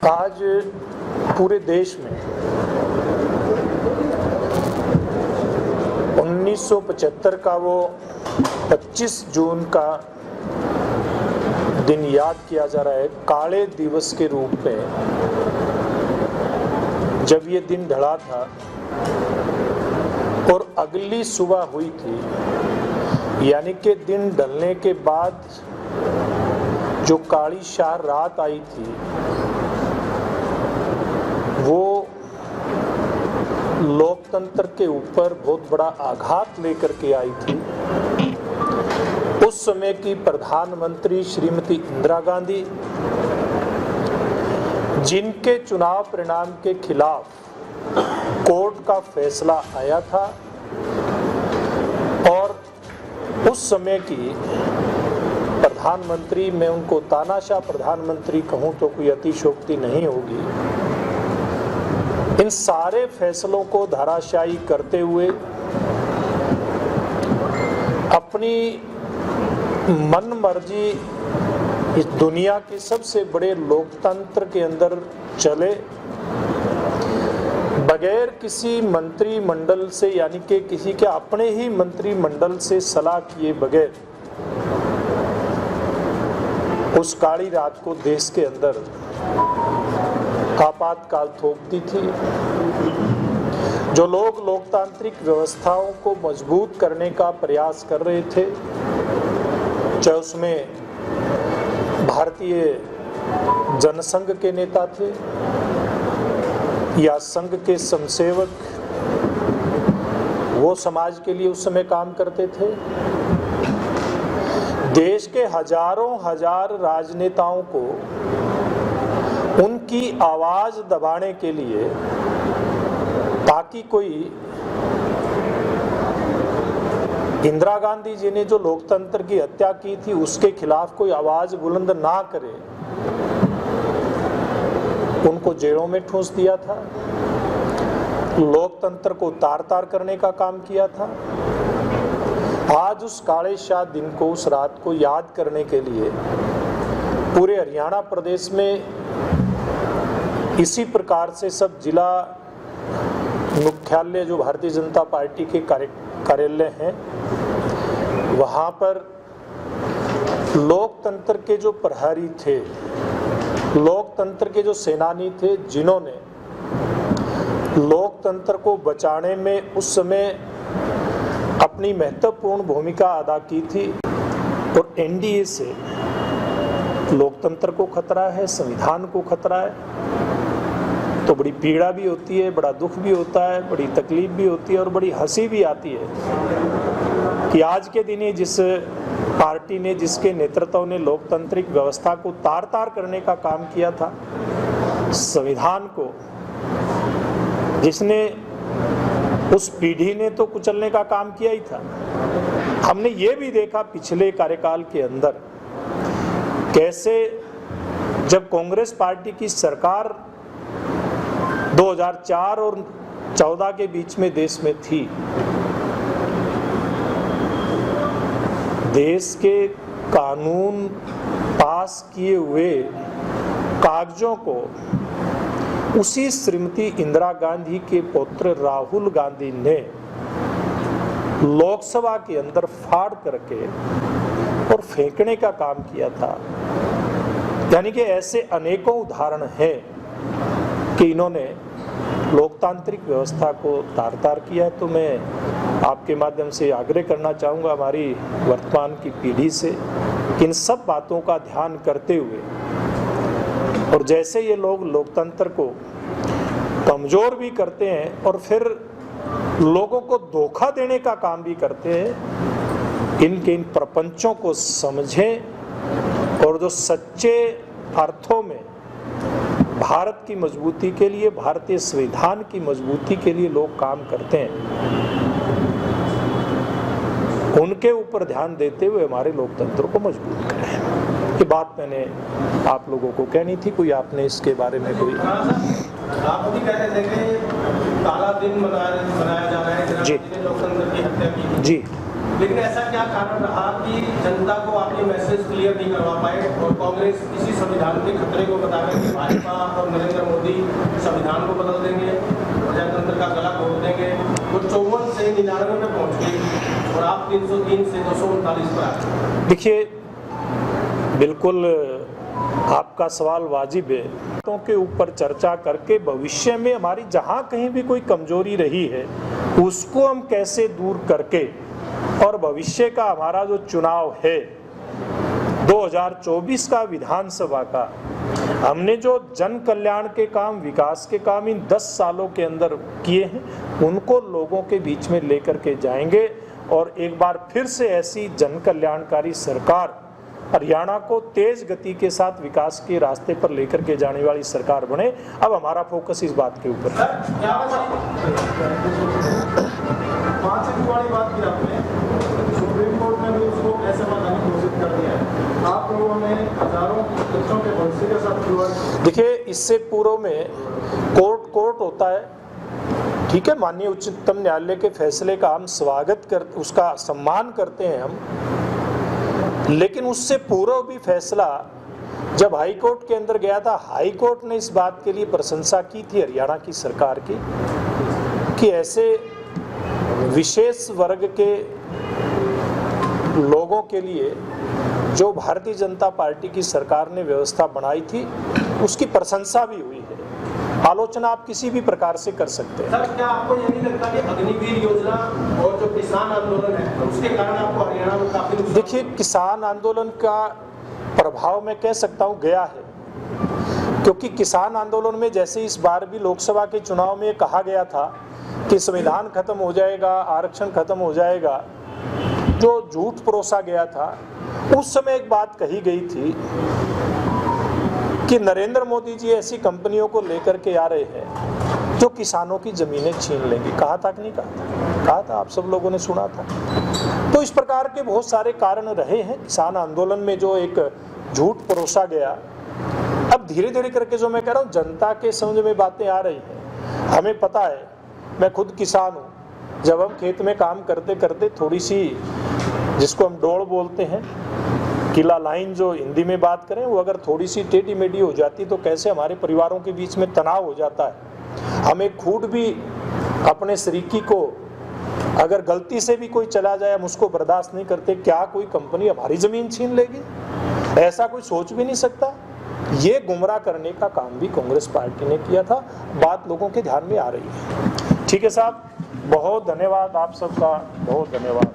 आज पूरे देश में 1975 का वो 25 जून का दिन याद किया जा रहा है काले दिवस के रूप में। जब ये दिन ढला था और अगली सुबह हुई थी, यानी कि दिन ढलने के बाद जो काली शाह रात आई थी वो लोकतंत्र के ऊपर बहुत बड़ा आघात लेकर के आई थी। उस समय की प्रधानमंत्री श्रीमती इंदिरा गांधी, जिनके चुनाव परिणाम के खिलाफ कोर्ट का फैसला आया था और उस समय की प्रधानमंत्री, मैं उनको तानाशाह प्रधानमंत्री कहूं तो कोई अतिशयोक्ति नहीं होगी, इन सारे फैसलों को धराशायी करते हुए अपनी मनमर्जी इस दुनिया के सबसे बड़े लोकतंत्र के अंदर चले, बगैर किसी मंत्रिमंडल से, यानी कि किसी के अपने ही मंत्रिमंडल से सलाह किए बगैर उस काली रात को देश के अंदर आपातकाल थोपती थी। जो लोग लोकतांत्रिक व्यवस्थाओं को मजबूत करने का प्रयास कर रहे थे, चाहे उसमें भारतीय जनसंघ के नेता थे या संघ के समसेवक, वो समाज के लिए उस समय काम करते थे। देश के हजारों हजार राजनेताओं को उनकी आवाज दबाने के लिए, ताकि कोई इंदिरा गांधी जी ने जो लोकतंत्र की हत्या की थी उसके खिलाफ कोई आवाज बुलंद ना करे, उनको जेलों में ठूंस दिया था, लोकतंत्र को तार-तार करने का काम किया था। आज उस काले शाह दिन को, उस रात को याद करने के लिए पूरे हरियाणा प्रदेश में इसी प्रकार से सब जिला मुख्यालय जो भारतीय जनता पार्टी के कार्यालय हैं, वहाँ पर लोकतंत्र के जो प्रहरी थे, लोकतंत्र के जो सेनानी थे, जिन्होंने लोकतंत्र को बचाने में उस समय अपनी महत्वपूर्ण भूमिका अदा की थी। और एनडीए से लोकतंत्र को खतरा है, संविधान को खतरा है, तो बड़ी पीड़ा भी होती है, बड़ा दुख भी होता है, बड़ी तकलीफ भी होती है और बड़ी हंसी भी आती है कि आज के दिन ही जिस पार्टी ने, जिसके नेतृत्व ने लोकतांत्रिक व्यवस्था को तार-तार करने का काम किया था, संविधान को जिसने, उस पीढ़ी ने तो कुचलने का काम किया ही था। हमने ये भी देखा पिछले कार्यकाल के अंदर कैसे जब कांग्रेस पार्टी की सरकार 2004 और 14 के बीच में देश में थी, देश के कानून पास किए हुए कागजों को उसी श्रीमती इंदिरा गांधी के पुत्र राहुल गांधी ने लोकसभा के अंदर फाड़ करके और फेंकने का काम किया था। यानी कि ऐसे अनेकों उदाहरण हैं कि इन्होंने लोकतांत्रिक व्यवस्था को तार-तार किया है। तो मैं आपके माध्यम से आग्रह करना चाहूँगा हमारी वर्तमान की पीढ़ी से कि इन सब बातों का ध्यान करते हुए, और जैसे ये लोग लोकतंत्र को कमजोर भी करते हैं और फिर लोगों को धोखा देने का काम भी करते हैं, इनके इन प्रपंचों को समझें और जो सच्चे अर्थों में भारत की मजबूती के लिए, भारतीय संविधान की मजबूती के लिए लोग काम करते हैं, उनके ऊपर ध्यान देते हुए हमारे लोकतंत्र को मजबूत करें। ये बात मैंने आप लोगों को कहनी थी। कोई आपने इसके बारे में कोई? आप भी कह रहे थे कि काला दिन मनाया जा रहा है, जी, लोकतंत्र की हत्या की। जी, लेकिन ऐसा क्या कारण रहा कि जनता को आप ये मैसेज क्लियर नहीं करवा पाए और कांग्रेस इसी संविधान के खतरे को बताकर कि भाजपा और नरेंद्र मोदी संविधान को बदल देंगे, प्रजातंत्र का गला घोट देंगे, वो 54 से 99 में पहुंच गई और आप 303 से 239 पर आ गए। देखिए, बिल्कुल आपका सवाल वाजिब है। बातों के ऊपर चर्चा करके भविष्य में हमारी जहां कहीं भी कोई कमजोरी रही है उसको हम कैसे दूर करके और भविष्य का हमारा जो चुनाव है 2024 का विधानसभा का, हमने जो जन कल्याण के काम, विकास के काम इन 10 सालों के अंदर किए हैं उनको लोगों के बीच में लेकर के जाएंगे और एक बार फिर से ऐसी जन कल्याणकारी सरकार, हरियाणा को तेज गति के साथ विकास के रास्ते पर लेकर के जाने वाली सरकार बने। अब हमारा फोकस इस बात के ऊपर है। 5 अंक वाली बात की आपने, सुप्रीम कोर्ट ने भी उसको असंवैधानिक घोषित कर दिया है। आप लोगों ने हजारों बच्चों के भविष्य के साथ खिलवाड़। देखिए, इससे पूर्व में कोर्ट होता है, ठीक है, माननीय उच्चतम न्यायालय के फैसले का हम स्वागत कर, उसका सम्मान करते हैं हम, लेकिन उससे पूर्व भी फैसला जब हाई कोर्ट के अंदर गया था, हाई कोर्ट ने इस बात के लिए प्रशंसा की थी हरियाणा की सरकार की कि ऐसे विशेष वर्ग के लोगों के लिए जो भारतीय जनता पार्टी की सरकार ने व्यवस्था बनाई थी उसकी प्रशंसा भी हुई है। आलोचना आप किसी भी प्रकार से कर सकते हैं। सर, क्या आपको ये नहीं लगता कि अग्निवीर योजना और जो किसान आंदोलन है उसके कारण आपको हरियाणा में काफी नुकसान? देखिए, किसान आंदोलन का प्रभाव मैं कह सकता हूं गया है, क्योंकि किसान आंदोलन में जैसे इस बार भी लोकसभा के चुनाव में कहा गया था कि संविधान खत्म हो जाएगा, आरक्षण खत्म हो जाएगा, जो झूठ परोसा गया था, उस समय एक बात कही गई थी कि नरेंद्र मोदी जी ऐसी कंपनियों को लेकर के आ रहे हैं जो किसानों की जमीनें छीन लेंगी। कहा था कि नहीं कहा था? कहा था, आप सब लोगों ने सुना था। तो इस प्रकार के बहुत सारे कारण रहे हैं किसान आंदोलन में जो एक झूठ परोसा गया। अब धीरे धीरे करके जो मैं कह रहा हूँ, जनता के समझ में बातें आ रही हैं। हमें पता है, मैं खुद किसान हूँ, जब हम खेत में काम करते करते थोड़ी सी, जिसको हम डोड़ बोलते हैं, किला लाइन जो हिंदी में बात करें, वो अगर थोड़ी सी टेढ़ी मेढ़ी हो जाती तो कैसे हमारे परिवारों के बीच में तनाव हो जाता है। हमें खुद भी अपने शरीकी को अगर गलती से भी कोई चला जाए हम उसको बर्दाश्त नहीं करते, क्या कोई कंपनी हमारी जमीन छीन लेगी? ऐसा कोई सोच भी नहीं सकता। ये गुमराह करने का काम भी कांग्रेस पार्टी ने किया था। बात लोगों के ध्यान में आ रही है। ठीक है साहब, बहुत धन्यवाद आप सबका, बहुत धन्यवाद।